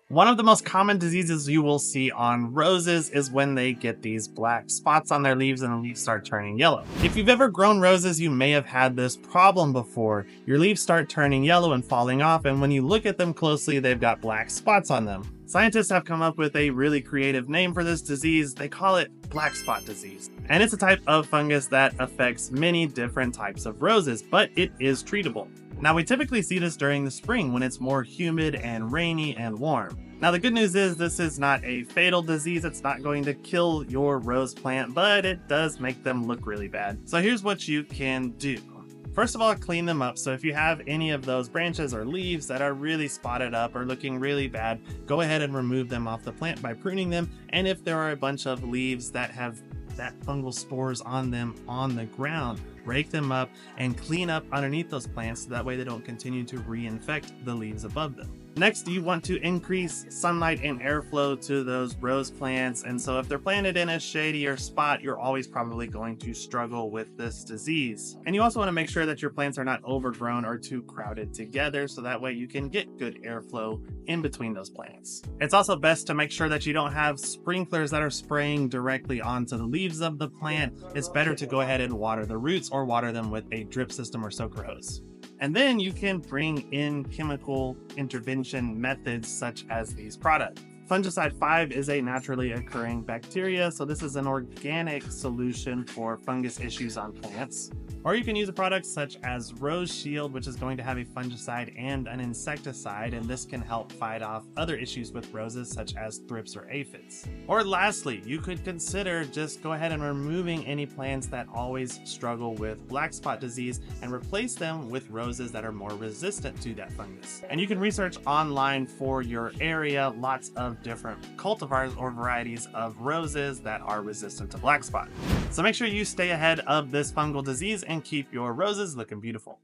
One of the most common diseases you will see on roses is when they get these black spots on their leaves and the leaves start turning yellow. If you've ever grown roses, you may have had this problem before. Your leaves start turning yellow and falling off, and when you look at them closely, they've got black spots on them. Scientists have come up with a really creative name for this disease. They call it black spot disease. And it's a type of fungus that affects many different types of roses, but it is treatable. Now, we typically see this during the spring when it's more humid and rainy and warm. Now, the good news is this is not a fatal disease. It's not going to kill your rose plant, but it does make them look really bad. So here's what you can do. First of all, clean them up. So if you have any of those branches or leaves that are really spotted up or looking really bad, go ahead and remove them off the plant by pruning them. And if there are a bunch of leaves that have that fungal spores on them on the ground, rake them up and clean up underneath those plants so that way they don't continue to reinfect the leaves above them. Next, you want to increase sunlight and airflow to those rose plants, and so if they're planted in a shadier spot, you're always probably going to struggle with this disease. And you also want to make sure that your plants are not overgrown or too crowded together, so that way you can get good airflow in between those plants. It's also best to make sure that you don't have sprinklers that are spraying directly onto the leaves of the plant. It's better to go ahead and water the roots or water them with a drip system or soaker hose. And then you can bring in chemical intervention methods such as these products. Fungicide 5 is a naturally occurring bacteria, so this is an organic solution for fungus issues on plants. Or you can use a product such as Rose Shield, which is going to have a fungicide and an insecticide, and this can help fight off other issues with roses such as thrips or aphids. Or lastly, you could consider just go ahead and removing any plants that always struggle with black spot disease and replace them with roses that are more resistant to that fungus. And you can research online for your area lots of different cultivars or varieties of roses that are resistant to black spot. So make sure you stay ahead of this fungal disease and keep your roses looking beautiful.